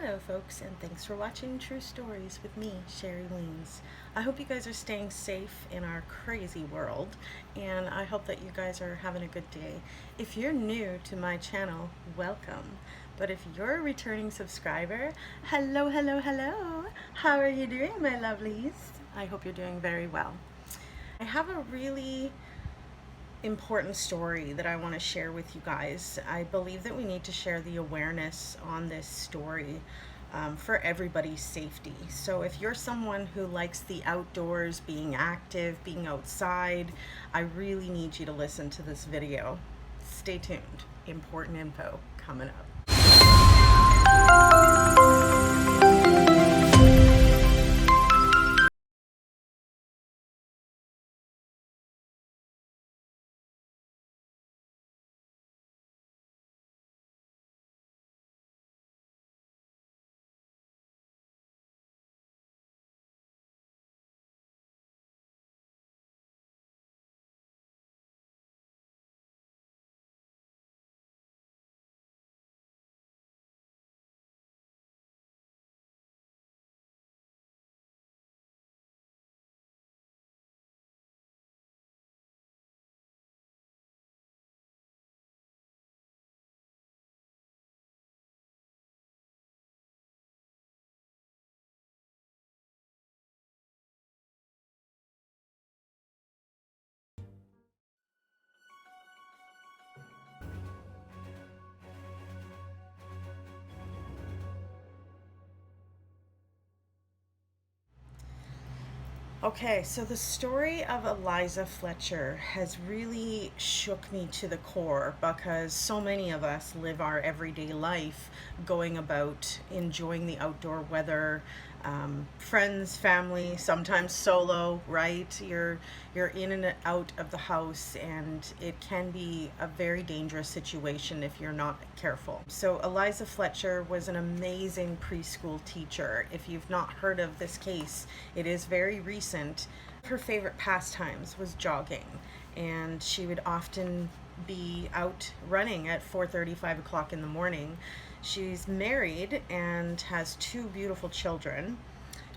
Hello folks, and thanks for watching True Stories with me, Sherry Weens. I hope you guys are staying safe in our crazy world, and I hope that you guys are having a good day. If you're new to my channel, welcome. But if you're a returning subscriber, hello, hello, hello. How are you doing, my lovelies? I hope you're doing very well. I have a really important story that I want to share with you guys. I believe that we need to share the awareness on this story for everybody's safety. So if you're someone who likes the outdoors, being active, being outside, I really need you to listen to this video. Stay tuned. Important info coming up. Okay, so the story of Eliza Fletcher has really shook me to the core because so many of us live our everyday life going about enjoying the outdoor weather, friends, family, sometimes solo, right? You're in and out of the house, and it can be a very dangerous situation if you're not careful. So Eliza Fletcher was an amazing preschool teacher. If you've not heard of this case, it is very recent. Her favorite pastimes was jogging, and she would often be out running at 4:30, 5 o'clock in the morning. She's married and has two beautiful children.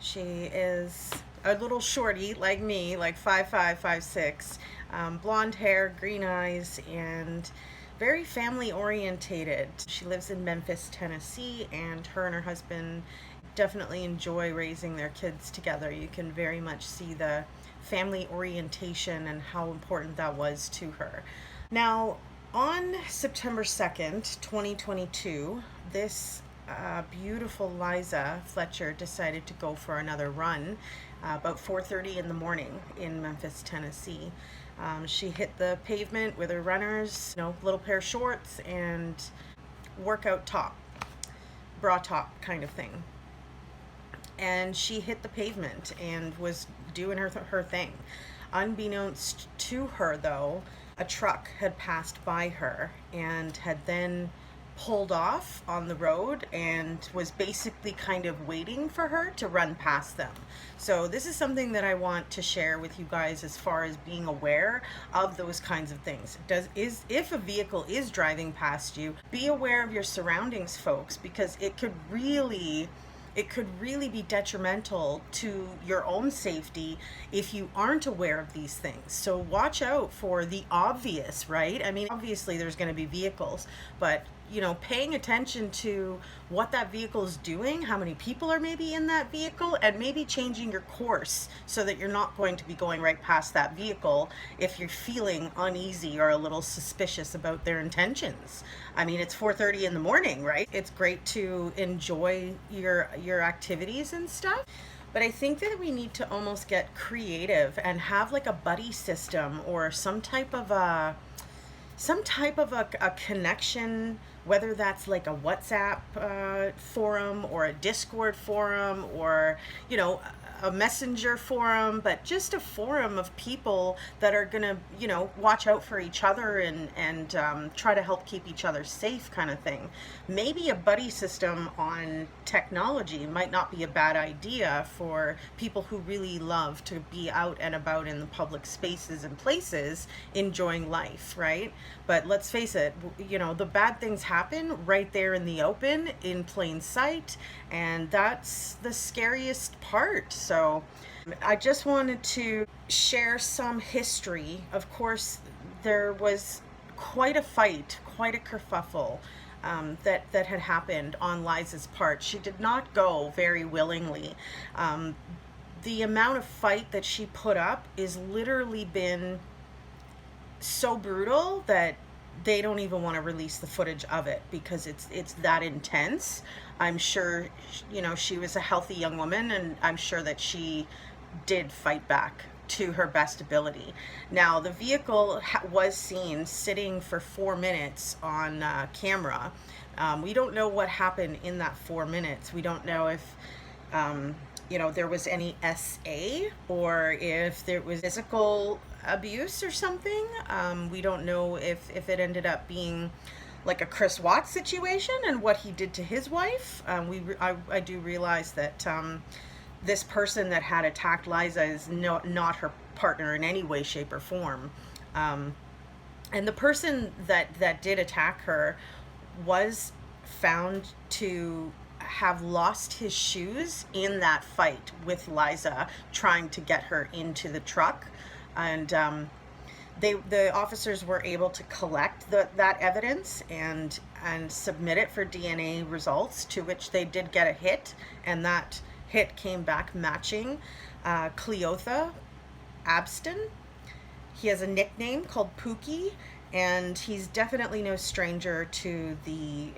She is a little shorty like me, like 5'5", 5'6", blonde hair, green eyes, and very family orientated. She lives in Memphis, Tennessee, and her husband definitely enjoy raising their kids together. You can very much see the family orientation and how important that was to her. Now, on September 2nd, 2022, this beautiful Eliza Fletcher decided to go for another run about 4:30 in the morning in Memphis, Tennessee. She hit the pavement with her runners, little pair of shorts and workout top, bra top kind of thing. And she hit the pavement and was doing her thing. Unbeknownst to her, though, a truck had passed by her and had then pulled off on the road and was basically kind of waiting for her to run past them. So this is something that I want to share with you guys as far as being aware of those kinds of things. If a vehicle is driving past you, be aware of your surroundings, folks, because it could really be detrimental to your own safety if you aren't aware of these things. So watch out for the obvious, right? I mean, obviously there's going to be vehicles, but paying attention to what that vehicle is doing, how many people are maybe in that vehicle, and maybe changing your course so that you're not going to be going right past that vehicle if you're feeling uneasy or a little suspicious about their intentions. I mean, it's 4:30 in the morning, right? It's great to enjoy your activities and stuff. But I think that we need to almost get creative and have like a buddy system or some type of a connection, whether that's like a WhatsApp forum or a Discord forum or a messenger forum, but just a forum of people that are gonna watch out for each other and try to help keep each other safe, kind of thing. Maybe a buddy system on technology might not be a bad idea for people who really love to be out and about in the public spaces and places enjoying life, right? But let's face it, the bad things happen right there in the open, in plain sight, and that's the scariest part. So I just wanted to share some history. Of course, there was quite a fight, quite a kerfuffle that had happened on Liza's part. She did not go very willingly. The amount of fight that she put up is literally been so brutal that they don't even want to release the footage of it because it's that intense. I'm sure, she was a healthy young woman, and I'm sure that she did fight back to her best ability. Now, the vehicle was seen sitting for 4 minutes on camera. We don't know what happened in that 4 minutes. We don't know if there was any SA or if there was physical abuse or something. We don't know if it ended up being like a Chris Watts situation and what he did to his wife. I do realize that this person that had attacked Liza is not her partner in any way, shape, or form. And the person that did attack her was found to have lost his shoes in that fight with Liza, trying to get her into the truck. And the officers were able to collect that evidence and submit it for DNA results, to which they did get a hit, and that hit came back matching Cleotha Abston. He has a nickname called Pookie, and he's definitely no stranger to the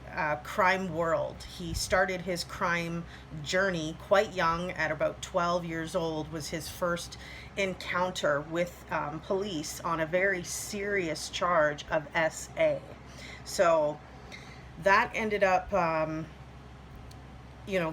crime world. He started his crime journey quite young. At about 12 years old was his first encounter with police on a very serious charge of SA. So that ended up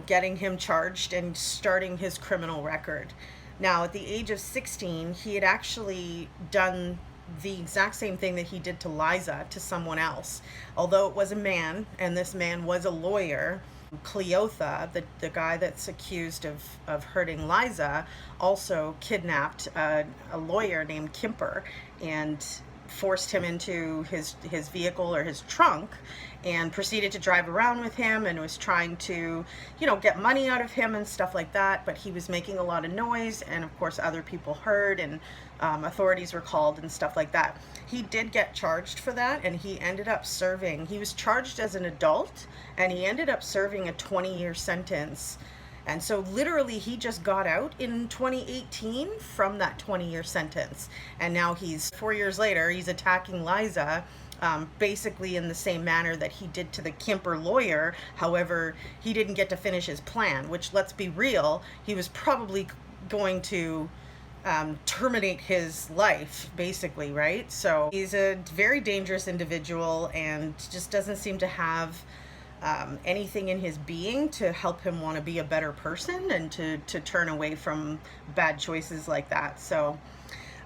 getting him charged and starting his criminal record. Now, at the age of 16, he had actually done the exact same thing that he did to Liza to someone else. Although it was a man, and this man was a lawyer, Cleotha, the guy that's accused of hurting Liza, also kidnapped a lawyer named Kimper and forced him into his vehicle or his trunk and proceeded to drive around with him and was trying to, get money out of him and stuff like that. But he was making a lot of noise, and of course other people heard, and authorities were called and stuff like that. He did get charged for that, and he ended up serving. He was charged as an adult, and he ended up serving a 20-year sentence. And so literally he just got out in 2018 from that 20-year sentence. And now 4 years later, he's attacking Liza, basically in the same manner that he did to the Kimper lawyer. However, he didn't get to finish his plan, which, let's be real, he was probably going to terminate his life, basically, right? So he's a very dangerous individual and just doesn't seem to have anything in his being to help him want to be a better person and to turn away from bad choices like that. So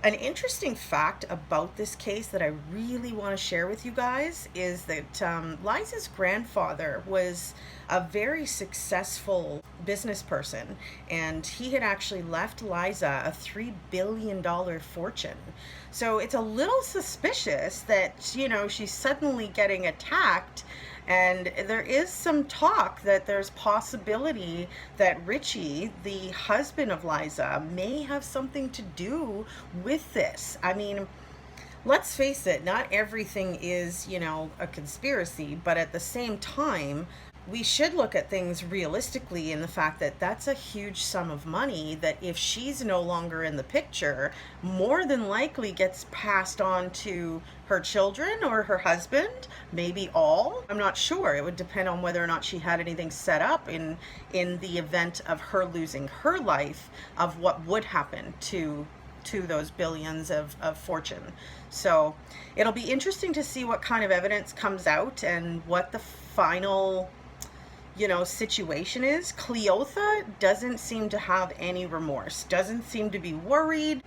an interesting fact about this case that I really want to share with you guys is that Liza's grandfather was a very successful business person, and he had actually left Liza a $3 billion fortune. So it's a little suspicious that, she's suddenly getting attacked. And there is some talk that there's possibility that Richie, the husband of Liza, may have something to do with this. I mean, let's face it, not everything is, a conspiracy, but at the same time, we should look at things realistically in the fact that that's a huge sum of money that, if she's no longer in the picture, more than likely gets passed on to her children or her husband, maybe all. I'm not sure. It would depend on whether or not she had anything set up in the event of her losing her life, of what would happen to those billions of fortune. So it'll be interesting to see what kind of evidence comes out and what the final situation is. Cleotha doesn't seem to have any remorse, doesn't seem to be worried,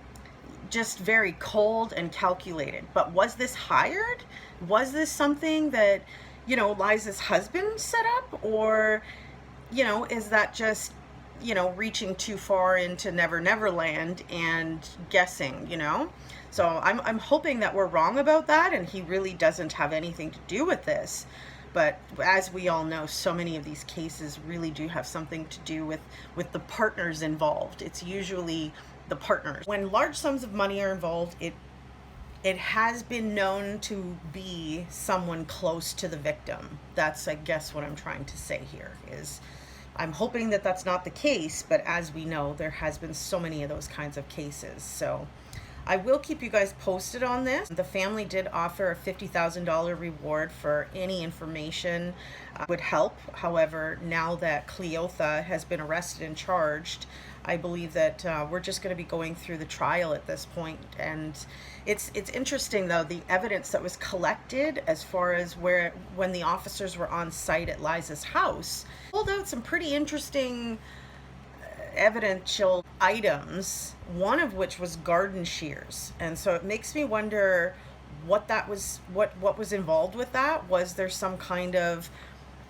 just very cold and calculated. But was this hired? Was this something that, Liza's husband set up? Or, is that just, reaching too far into Never Never Land and guessing, So I'm hoping that we're wrong about that and he really doesn't have anything to do with this. But as we all know, so many of these cases really do have something to do with the partners involved. It's usually the partners. When large sums of money are involved, it has been known to be someone close to the victim. That's, I guess, what I'm trying to say here is I'm hoping that that's not the case, but as we know, there has been so many of those kinds of cases. So I will keep you guys posted on this. The family did offer a $50,000 reward for any information would help. However, now that Cleotha has been arrested and charged, I believe that we're just going to be going through the trial at this point. And it's interesting, though, the evidence that was collected as far as when the officers were on site at Liza's house pulled out some pretty interesting evidential items, one of which was garden shears. And so it makes me wonder what that was, what was involved with that. Was there some kind of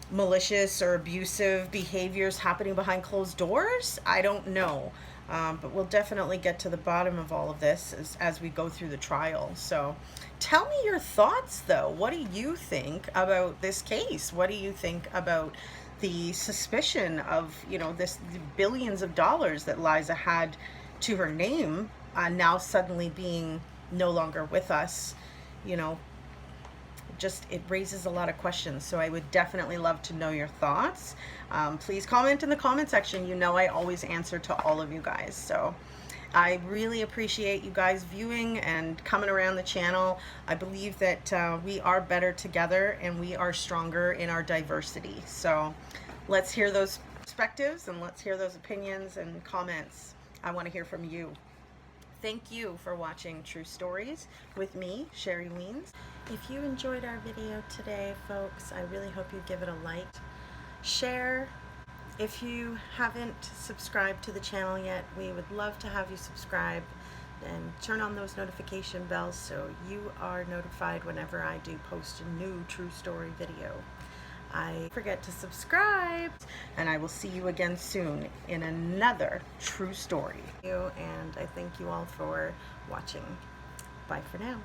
malicious or abusive behaviors happening behind closed doors? I don't know. But we'll definitely get to the bottom of all of this as we go through the trial. So tell me your thoughts, though. What do you think about this case? What do you think about the suspicion of, the billions of dollars that Liza had to her name, now suddenly being no longer with us? It raises a lot of questions. So I would definitely love to know your thoughts. Please comment in the comment section. I always answer to all of you guys. So I really appreciate you guys viewing and coming around the channel. I believe that we are better together and we are stronger in our diversity. So let's hear those perspectives and let's hear those opinions and comments. I want to hear from you. Thank you for watching True Stories with me, Sherry Weens. If you enjoyed our video today, folks, I really hope you give it a like, share. If you haven't subscribed to the channel yet, we would love to have you subscribe and turn on those notification bells so you are notified whenever I do post a new True Story video. Don't forget to subscribe, and I will see you again soon in another True Story. And I thank you all for watching. Bye for now.